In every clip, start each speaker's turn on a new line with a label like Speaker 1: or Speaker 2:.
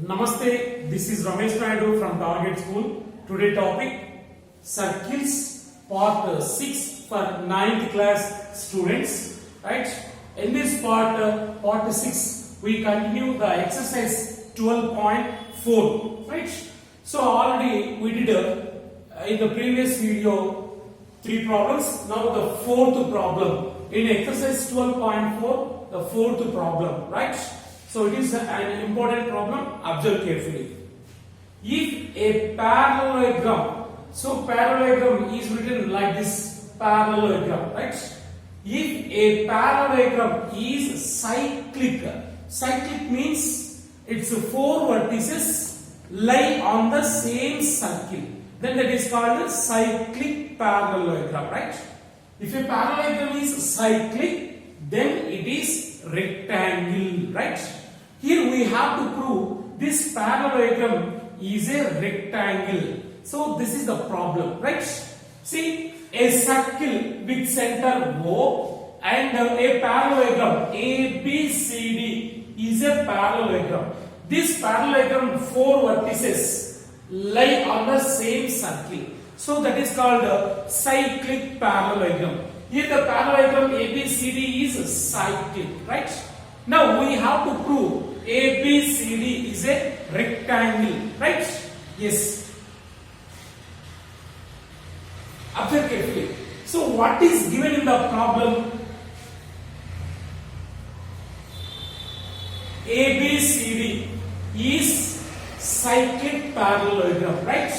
Speaker 1: Namaste, this is Ramesh Naidu from Target School. Today topic circles part 6 for 9th class students. Right? In this part 6, we continue the exercise 12.4. Right? So already we did in the previous video 3 problems. Now the 4th problem in exercise 12.4, the 4th problem. Right? So it is an important problem. Observe carefully. If a parallelogram, so parallelogram is written like this, parallelogram, right? If a parallelogram is cyclic, cyclic means its 4 vertices lie on the same circle, then that is called a cyclic parallelogram, right? If a parallelogram is cyclic, then it is rectangle, right? Here we have to prove this parallelogram is a rectangle. So this is the problem, right? See, a circle with center O and a parallelogram ABCD is a parallelogram. This parallelogram 4 vertices lie on the same circle. So that is called a cyclic parallelogram. Here the parallelogram ABCD is cyclic, right? Now we have to prove ABCD is a rectangle, right? Yes. Observe carefully. So what is given in the problem? ABCD is cyclic parallelogram, right?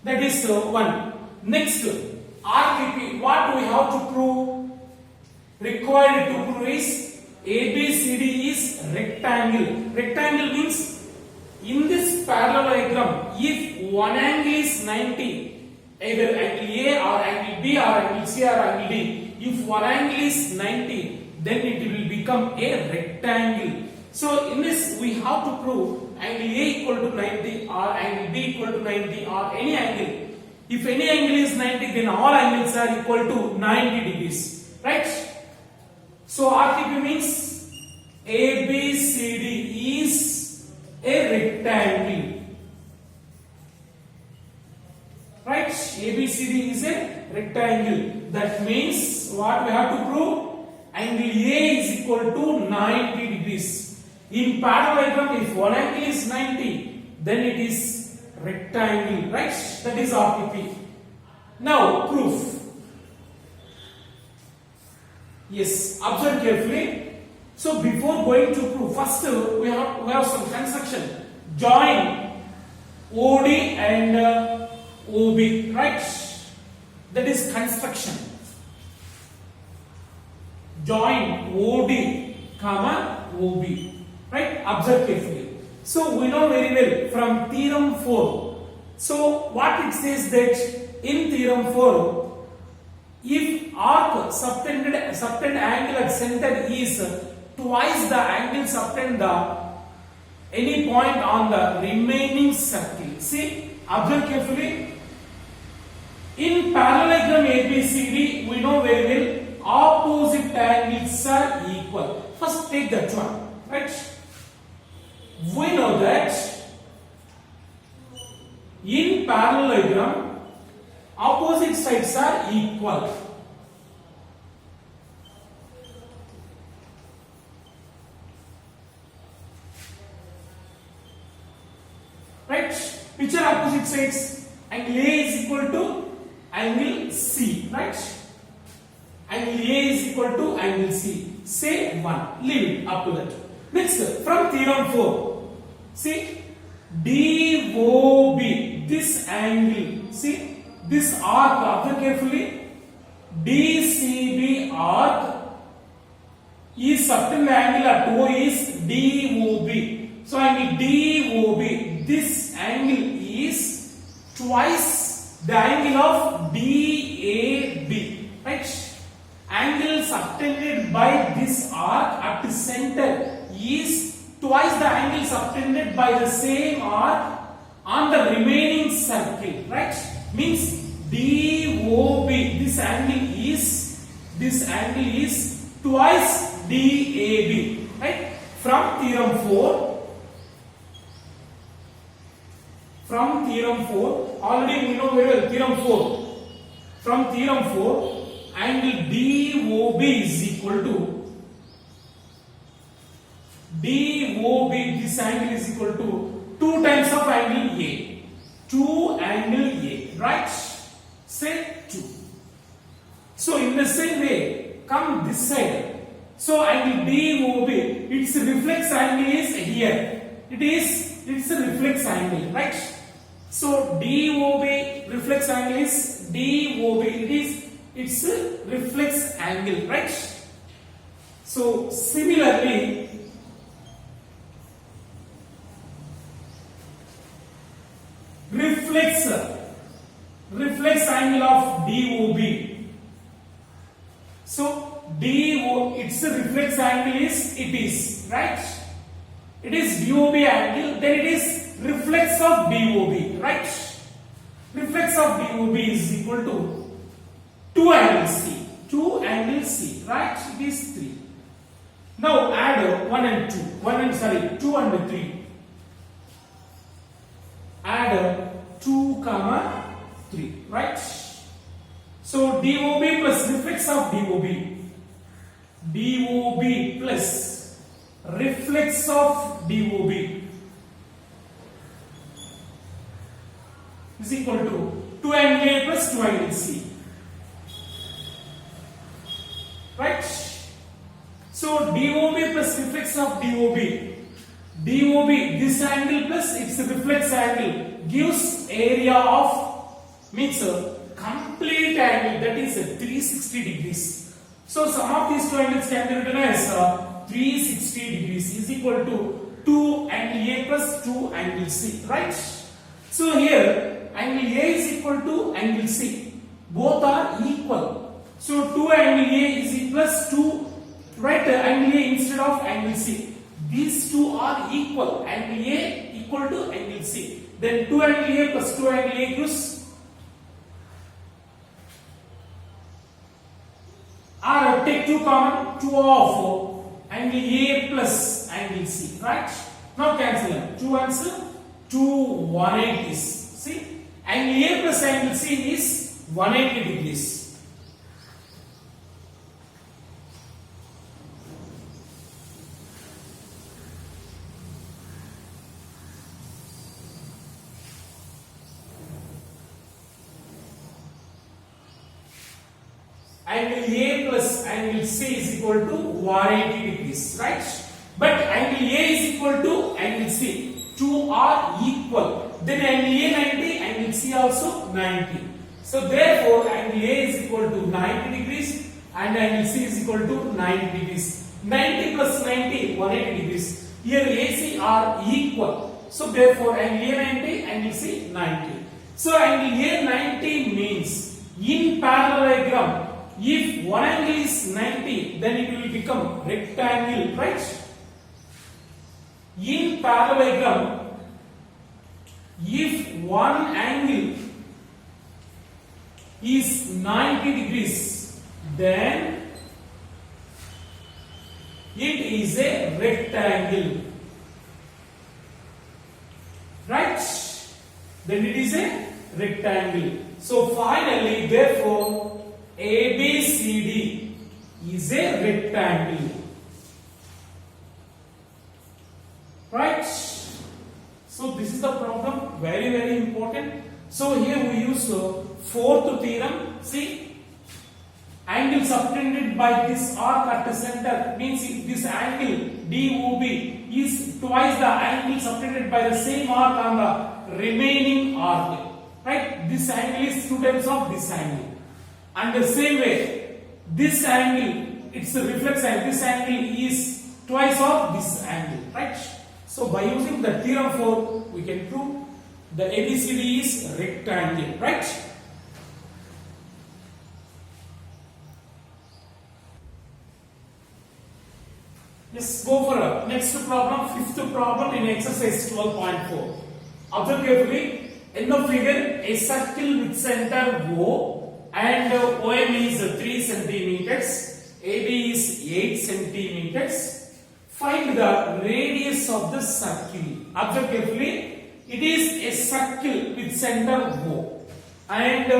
Speaker 1: That is one. Next, RPP. What do we have to prove? Required to prove is ABCD is rectangle. Rectangle means in this parallelogram, if one angle is 90, either angle A or angle B or angle C or angle D, if one angle is 90, then it will become a rectangle. So in this we have to prove angle A equal to 90 or angle B equal to 90 or any angle. If any angle is 90, then all angles are equal to 90 degrees, right? So RTP means ABCD is a rectangle, right? ABCD is a rectangle. That means what we have to prove? Angle A is equal to 90 degrees. In parallelogram, if one angle is 90, then it is rectangle, right? That is RTP. Now proof. Yes, observe carefully. So before going to proof, first we have some construction. Join OD and OB, right? That is construction. Join OD, comma OB, right? Observe carefully. So we know very well from theorem 4. So what it says that in theorem 4, if arc subtended angle at center is twice the angle subtend the any point on the remaining circle. See, observe carefully. In parallelogram ABCD, we know very well opposite angles are equal. First take that one, right? We know that in parallelogram opposite sides are equal. Right? Which are opposite sides? Angle A is equal to angle C, right? Angle A is equal to angle C. Say 1. Leave it up to that. Next, from theorem 4, see DOB, this angle, see this arc, observe carefully, DCB arc is subtend angle at O is DOB. So angle DOB, this angle is twice the angle of DAB, right? Angle subtended by this arc at the center is twice the angle subtended by the same arc on the remaining circle, right? Means DOB, this angle is twice DAB. Right? From theorem 4, already we know very well theorem 4. From theorem 4, angle DOB is equal to this angle is equal to 2 times of angle A. 2 angle A, right? Say 2. So in the same way, come this side. So angle DOB, its reflex angle is here. It's a reflex angle, right? So DOB reflex angle is DOB. It's a reflex angle, right? So similarly, reflex angle of DOB. So its reflex angle is right? It is DOB angle, then it is reflex of DOB, right? Reflex of DOB is equal to 2 angle C. 2 angle C, right? It is 3. Now add 2 and 3. Add 2, 3, right? So DOB plus reflex of DOB plus reflex of DOB is equal to 2 angle A plus 2 angle C, right? So DOB plus reflex of DOB, this angle plus its reflex angle gives area of, means a complete angle, that is 360 degrees. So sum of these two angles can be written as 360 degrees is equal to 2 angle A plus 2 angle C, right? So here angle A is equal to angle C. Both are equal. So 2 angle A is plus 2, right? Angle A instead of angle C. These two are equal. Angle A equal to angle C. Then 2 angle A plus 2 angle A gives, or take 2 common, 2 of angle A plus angle C, right? Now cancel them. 2 answer, 2 180s. See, angle A plus angle C is 180 degrees. Angle A plus angle C is equal to 180 degrees, right? But angle A is equal to angle C. 2 are equal. Then angle A 90, angle C also 90. So therefore angle A is equal to 90 degrees and angle C is equal to 90 degrees. 90 plus 90, 180 degrees. Here AC are equal. So therefore angle A 90, angle C 90. So angle A 90 means in parallelogram, if one angle is 90, then it will become rectangle, right? In parallelogram, if one angle is 90 degrees, then it is a rectangle, right? Then it is a rectangle. So finally, therefore, ABCD is a rectangle, right? So this is the problem, very very important. So here we use fourth theorem. See, angle subtended by this arc at the center means if this angle DOB is twice the angle subtended by the same arc on the remaining arc, right? This angle is 2 times of this angle. And the same way, this angle, it's a reflex angle, this angle is twice of this angle, right? So by using the theorem 4, we can prove the ABCD is rectangle, right? Let's go for a next problem, fifth problem in exercise 12.4. Observe carefully. In the figure, a circle with center O and OM is 3 centimeters, AB is 8 centimeters. Find the radius of the circle. Observe carefully. It is a circle with center O, and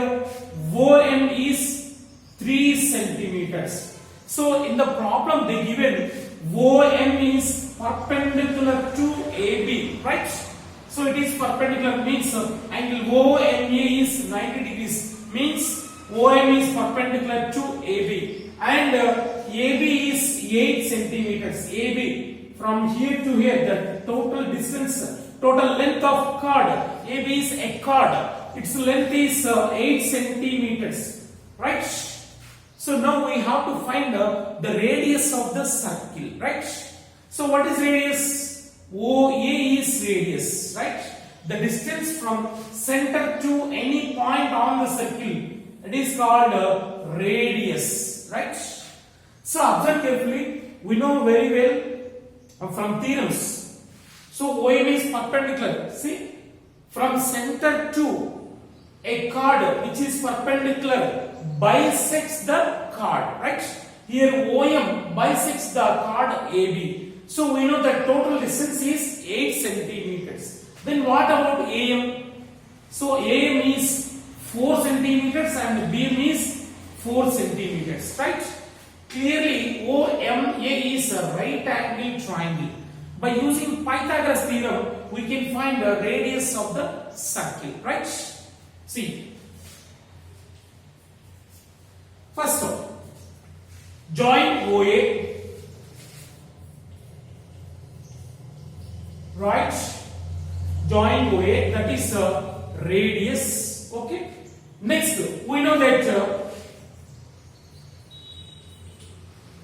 Speaker 1: OM is 3 centimeters. So in the problem they given OM is perpendicular to AB, right? So it is perpendicular means angle OMA is 90 degrees, means OM is perpendicular to AB, and AB is 8 centimeters. AB from here to here, the total distance, total length of chord, AB is a chord, its length is 8 centimeters, right? So now we have to find the radius of the circle, right? So what is radius? OA is radius, right? The distance from center to any point on the circle, it is called radius, right? So observe carefully, we know very well from theorems. So OM is perpendicular. See, from center to a chord which is perpendicular bisects the chord, right? Here OM bisects the chord AB. So we know that total distance is 8 centimeters. Then what about AM? So AM is 4 centimeters and BM is 4 centimeters, right? Clearly OMA is a right angle triangle. By using Pythagoras theorem, we can find the radius of the circle, right? See, first of all, join OA, right? Join OA, that is radius, okay? Next, we know that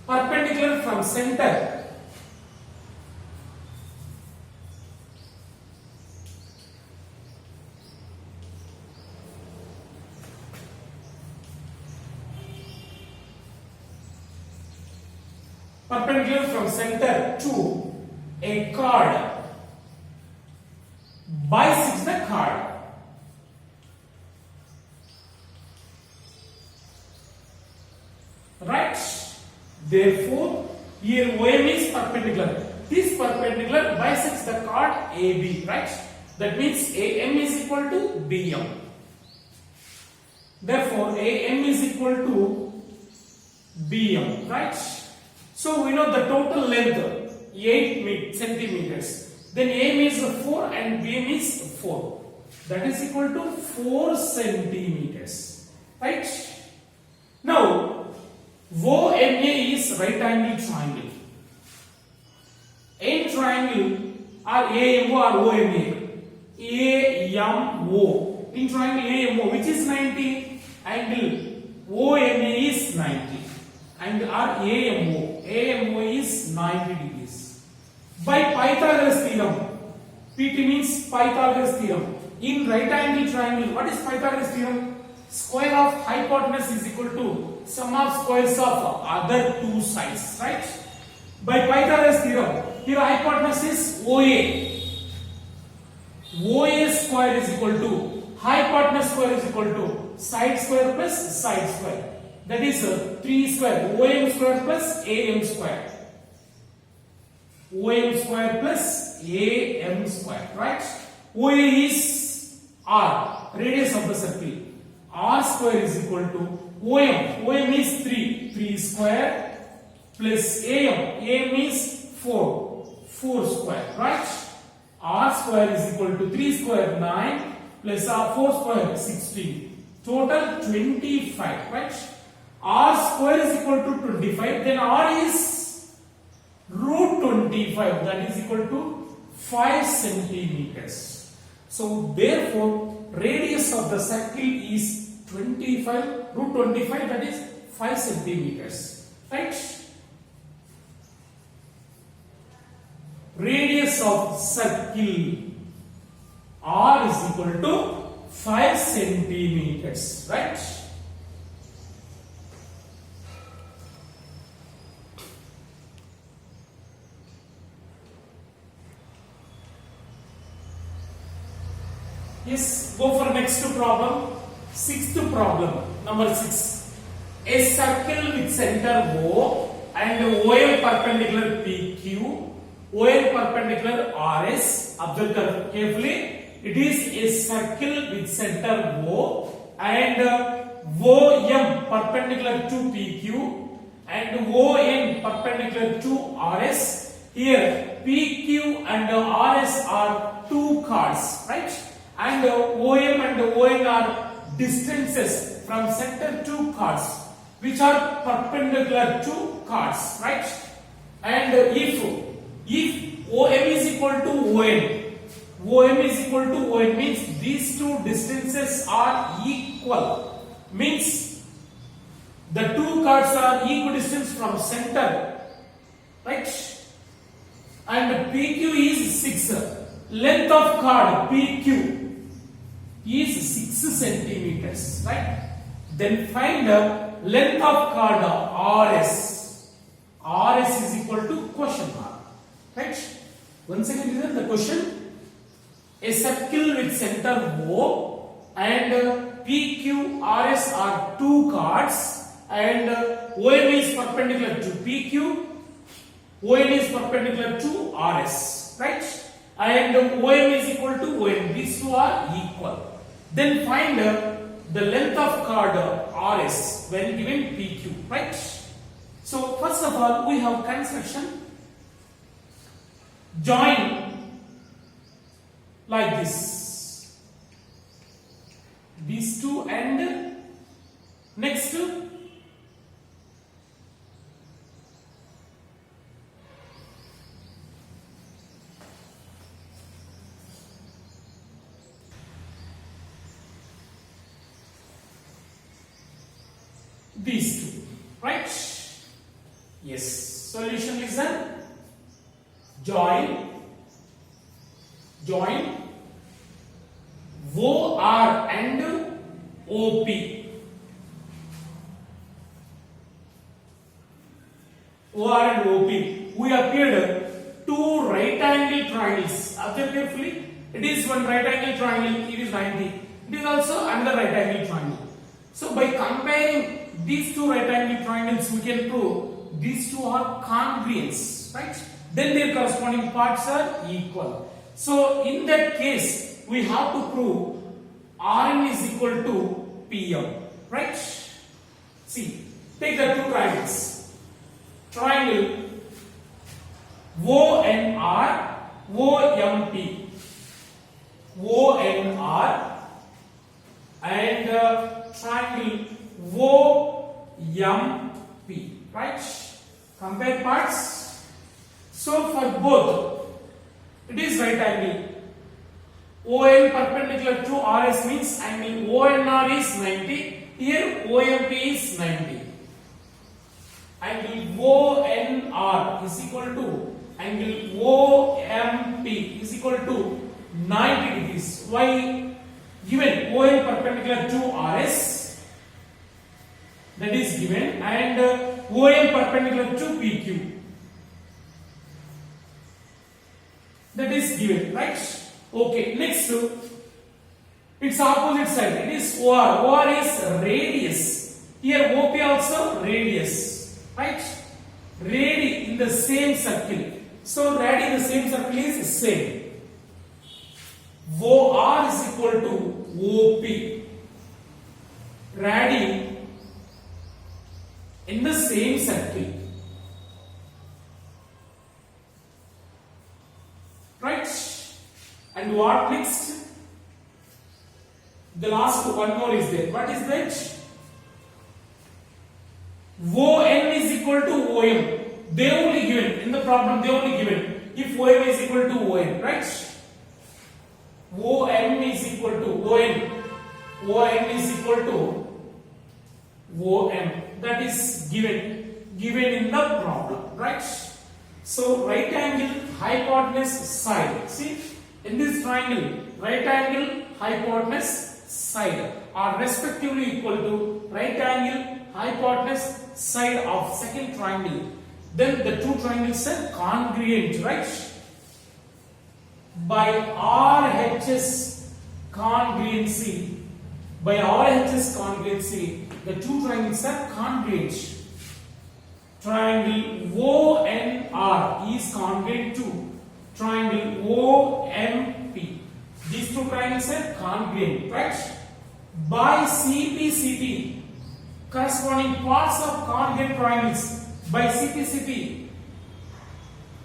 Speaker 1: perpendicular from center to a chord bisects the chord. Right? Therefore, here OM is perpendicular. This perpendicular bisects the chord AB, right? That means AM is equal to BM. Therefore, AM is equal to BM, right? So we know the total length 8 centimeters. Then AM is 4 and BM is 4. That is equal to 4 centimeters, right? Now, OMA is right angle triangle. A triangle or AMO or OMA. AMO. In triangle AMO, which is 90, angle OMA is 90. And our AMO is 90 degrees. By Pythagoras theorem, PT means Pythagoras theorem. In right angle triangle, what is Pythagoras theorem? Square of hypotenuse is equal to sum of squares of other two sides, right? By Pythagoras theorem, here hypotenuse is OA. OA square is equal to hypotenuse square is equal to side square plus side square. That is 3 square, OM square plus AM square. OM square plus AM square, right? OA is R, radius of the circle. R square is equal to OM. OM is 3 square plus AM is 4 square, right? R square is equal to 3 square 9 plus 4 square 16. Total 25, right? R square is equal to 25. Then R is root 25. That is equal to 5 centimeters. So therefore, radius of the circle is 25, root 25, that is 5 centimeters, right? Radius of circle R is equal to 5 centimeters, right? Yes, go for next problem. Sixth problem, number 6. A circle with center O and OM perpendicular PQ, OM perpendicular RS. Observe carefully. It is a circle with center O and OM perpendicular to PQ and ON perpendicular to RS. Here PQ and RS are two chords, right? And OM and ON are distances from center to chords which are perpendicular to chords, right? And if OM is equal to OM is equal to ON means these two distances are equal, means the two chords are equidistant from center, right? And PQ is 6. Length of chord PQ is 6 centimeters, right? Then find the length of chord RS. RS is equal to question mark, right? Once again, listen the question. A circle with center O and PQ, RS are two chords and OM is perpendicular to PQ, ON is perpendicular to RS, right? And OM is equal to ON. These two are equal. Then find the length of chord RS when given PQ, right? So first of all, we have construction. Join like this. These two and next these two, right? Yes. Solution is a join OR and OP. OR and OP. We appeared two right angle triangles. Observe carefully. It is one right angle triangle. It is 90. It is also another right angle triangle. So by comparing these two right angle triangles, we can prove these two are congruents, right? Then their corresponding parts are equal. So in that case, we have to prove Rn is equal to Pm, right? See, take the two triangles. Triangle ONR, OMP, ONR, and triangle OMP, right? Compare parts. So for both, it is right angle. ON perpendicular to RS means angle ONR is 90. Here OMP is 90. Angle ONR is equal to angle OMP is equal to 90 degrees. Why? Given ON perpendicular to RS, that is given, and OM perpendicular to PQ, that is given, right? Okay, next its opposite side, it is OR. OR is radius. Here OP also radius, right? Radi in the same circle. So radi in the same circle is same. OR is equal to OP. Radi in the same circle, right? And what next? The last one more is there. What is that? ON is equal to OM. They only given in the problem. They only given if OM is equal to ON, right? OM is equal to ON. ON is equal to OM. That is given in the problem, right? So right angle hypotenuse side. See, in this triangle, right angle hypotenuse side are respectively equal to right angle hypotenuse side of second triangle. Then the two triangles are congruent, right? By RHS congruency, the two triangles are congruent. triangle ONR is congruent to triangle OMP. These two triangles are congruent, right? By CPCP, corresponding parts of congruent triangles by CPCP,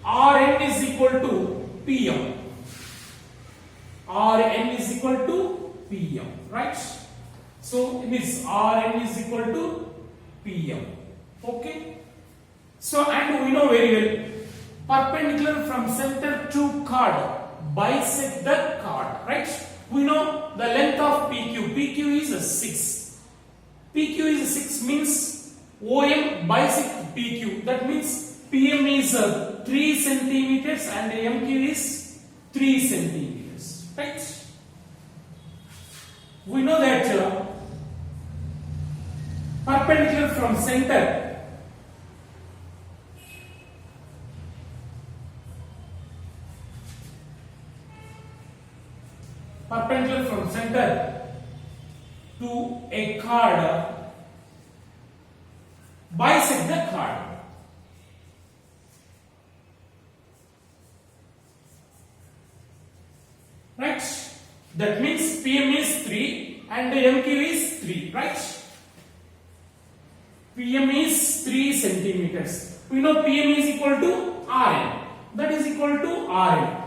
Speaker 1: Rn is equal to Pm. Rn is equal to Pm, right? So it means Rn is equal to Pm. Okay. So and we know very well, perpendicular from center to chord bisect the chord, right? We know the length of PQ. PQ is 6. PQ is 6 means OM bisect PQ. That means PM is 3 centimeters and MQ is 3 centimeters, right? We know that perpendicular from center to a chord bisect the chord. Right? That means PM is 3 and MQ is 3, right? PM is 3 centimeters. We know PM is equal to Rn. That is equal to Rn.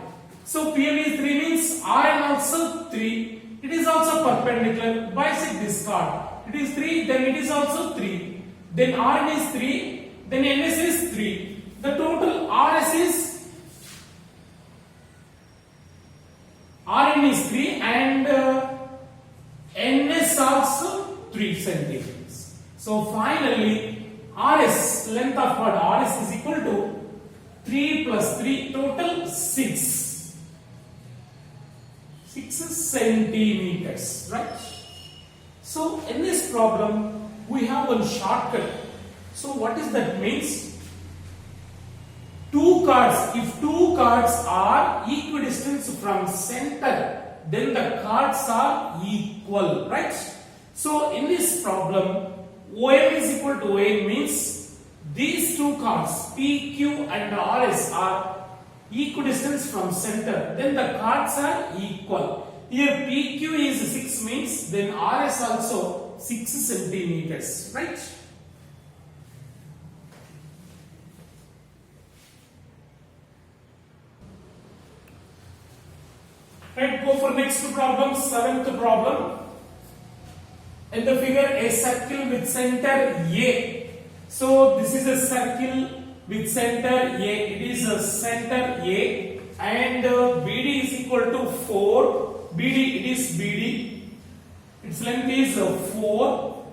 Speaker 1: So PM is 3 means Rn also 3. It is also perpendicular. Bisect this chord. It is 3, then it is also 3. Then Rn is 3, then Ns is 3. The total Rs is Rn is 3 and Ns also 3 centimeters. So finally Rs, length of chord Rs is equal to 3 plus 3, total 6 centimeters, right? So in this problem we have one shortcut. So what is that means? Two chords, if two chords are equidistant from center, then the chords are equal, right? So in this problem, OM is equal to ON means these two chords PQ and RS are equidistant from center, then the chords are equal. Here PQ is 6 means then RS also 6 centimeters, right? Right, go for next problem, 7th problem. In the figure, a circle with center A. So this is a circle with center A. It is a center A and BD is equal to 4. BD, it is BD. Its length is 4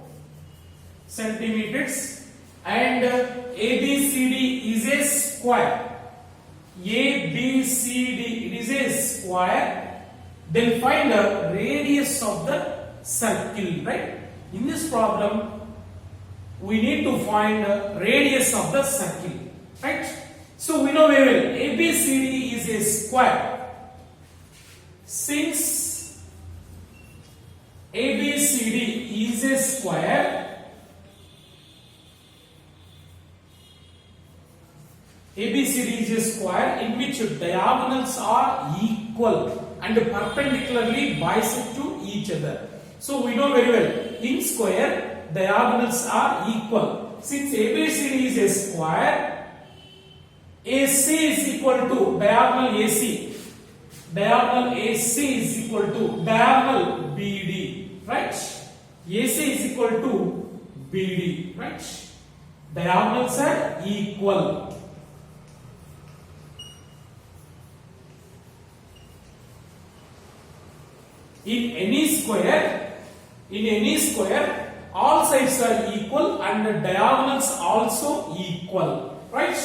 Speaker 1: centimeters and ABCD is a square. ABCD, it is a square. Then find the radius of the circle, right? In this problem, we need to find the radius of the circle, right? So we know very well, ABCD is a square. Since ABCD is a square, ABCD is a square in which diagonals are equal and perpendicularly bisect to each other. So we know very well, in square diagonals are equal. Since ABCD is a square, AC is equal to diagonal AC. Diagonal AC is equal to diagonal BD, right? AC is equal to BD, right? Diagonals are equal. In any square, all sides are equal and the diagonals also equal, right?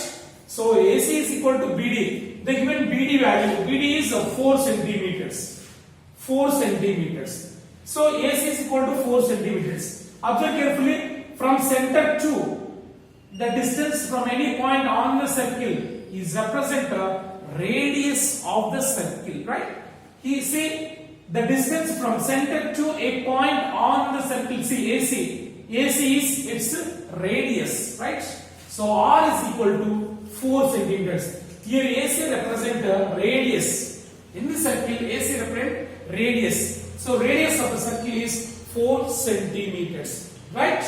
Speaker 1: So AC is equal to BD. The given BD value, BD is 4 centimeters. 4 centimeters. So AC is equal to 4 centimeters. Observe carefully, from center to the distance from any point on the circle is represent the radius of the circle, right? He say the distance from center to a point on the circle, see AC is its radius, right? So R is equal to 4 centimeters. Here AC represent the radius. In the circle, AC represent radius. So radius of the circle is 4 centimeters. Right?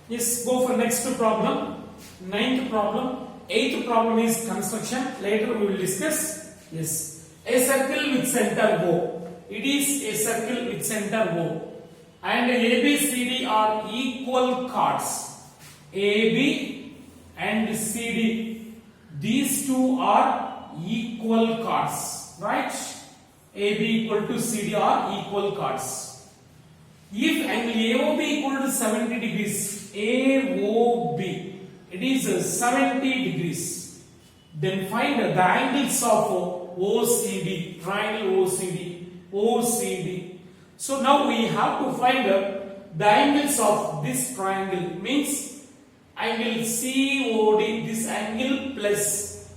Speaker 1: Yes, go for next problem. 9th problem. 8th problem is construction. Later we will discuss. Yes. A circle with center O. It is a circle with center O. And AB, CD are equal chords. AB and CD. These two are equal chords. Right? AB equal to CD are equal chords. If angle AOB equal to 70 degrees, AOB, it is 70 degrees. Then find the angles of OCD, triangle OCD, OCD. So now we have to find the angles of this triangle. Means angle COD, this angle plus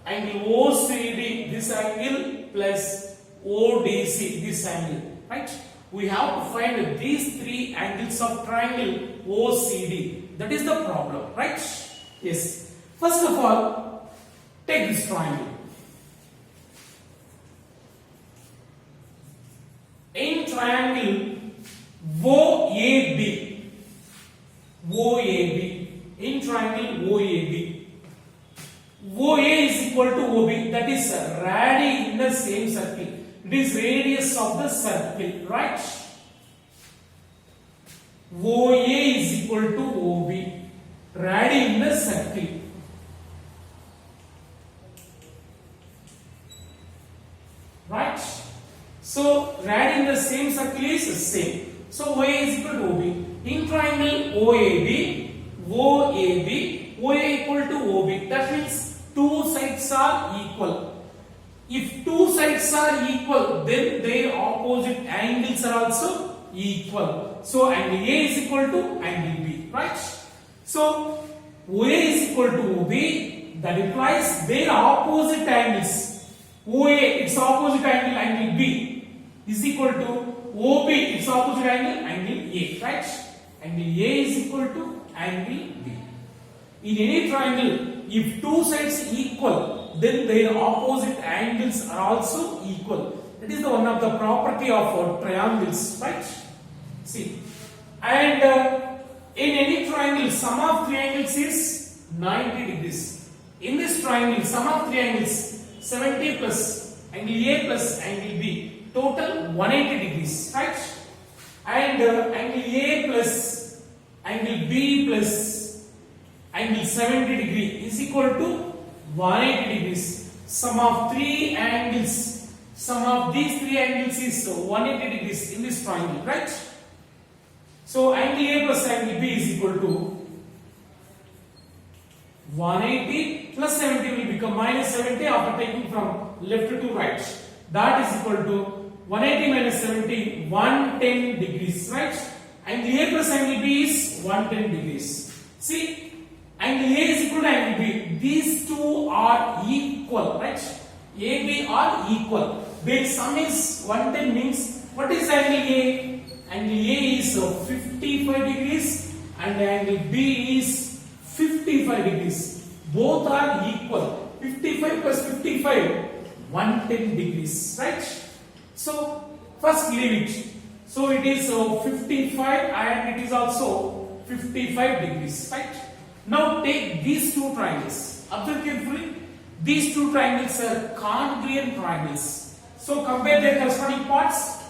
Speaker 1: angle OCD, this angle plus ODC, this angle. Right? We have to find these three angles of triangle OCD. That is the problem, right? Yes. First of all, take this triangle. In triangle OAB, OAB, in triangle OAB, OA is equal to OB, that is radii in the same circle. It is radius of the circle, right? OA is equal to OB, radii in the circle. Right? So, radii in the same circle is the same. So, OA is equal to OB. In triangle OAB, OAB, OA equal to OB. That means two sides are equal. If two sides are equal, then their opposite angles are also equal. So angle A is equal to angle B, right? So OA is equal to OB. That implies their opposite angles. OA, its opposite angle, angle B, is equal to OB, its opposite angle, angle A, right? Angle A is equal to angle B. In any triangle, if two sides equal, then their opposite angles are also equal. That is the one of the property of triangles, right? See, and in any triangle, sum of three angles is 90 degrees. In this triangle, sum of three angles 70 plus angle A plus angle B, total 180 degrees, right? And angle A plus angle B plus angle 70 degree is equal to 180 degrees. Sum of three angles, sum of these three angles is 180 degrees in this triangle, right? So angle A plus angle B is equal to 180 plus 70 will become minus 70 after taking from left to right. That is equal to 180 minus 70, 110 degrees, right? Angle A plus angle B is 110 degrees. See, angle A is equal to angle B. These two are equal, right? AB are equal. Their sum is 110 means what is angle A? Angle A is 55 degrees and angle B is 55 degrees. Both are equal. 55 plus 55, 110 degrees, right? So first leave it. So it is 55 and it is also 55 degrees, right? Now take these two triangles. Observe carefully. These two triangles are congruent triangles. So compare their corresponding parts.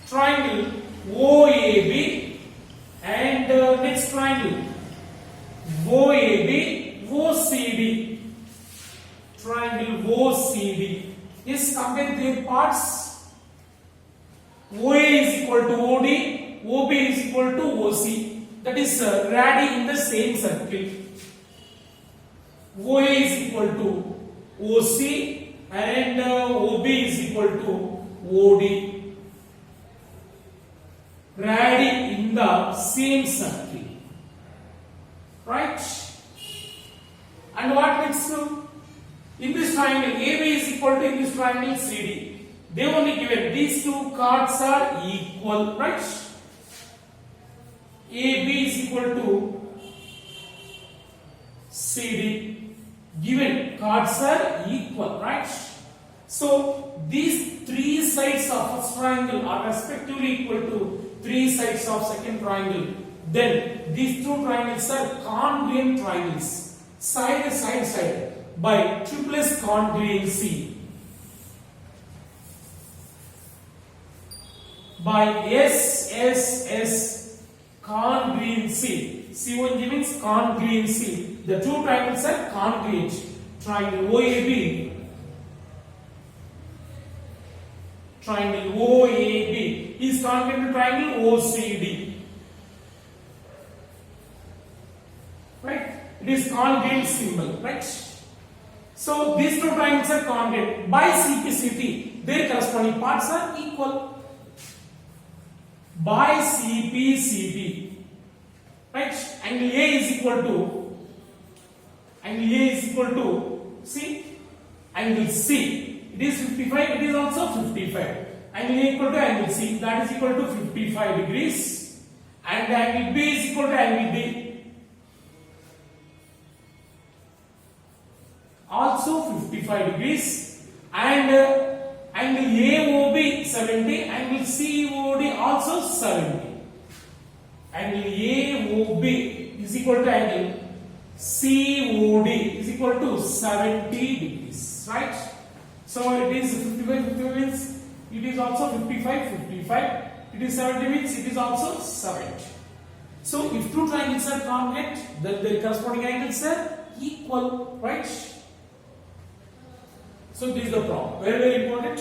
Speaker 1: Triangle OAB and next triangle OAB, OCD. Triangle OCD. Yes, compare their parts. OA is equal to OD, OB is equal to OC. That is radii in the same circle. OA is equal to OC and OB is equal to OD. Radii in the same circle. Right? And what next? In this triangle, AB is equal to in this triangle CD. They only given these two chords are equal, right? AB is equal to CD. Given chords are equal, right? So these three sides of first triangle are respectively equal to three sides of second triangle. Then these two triangles are congruent triangles, side to side by triplets congruency. By SSS congruency. C1 means congruency. The two triangles are congruent. Triangle OAB. Triangle OAB is congruent to triangle OCD. Right? It is congruent symbol. Right? So these two triangles are congruent. By CPCT, their corresponding parts are equal. By CPCT, right? Angle A is equal to see angle C. It is 55. It is also 55. Angle A equal to angle C. That is equal to 55 degrees. And angle B is equal to angle D. Also 55 degrees. And angle AOB 70, angle COD also 70. Angle AOB is equal to angle COD is equal to 70 degrees, right? So it is 55, 55 means it is also 55, 55. It is 70 means it is also 70. So if two triangles are congruent, then their corresponding angles are equal, right? So this is the problem. Very, very important.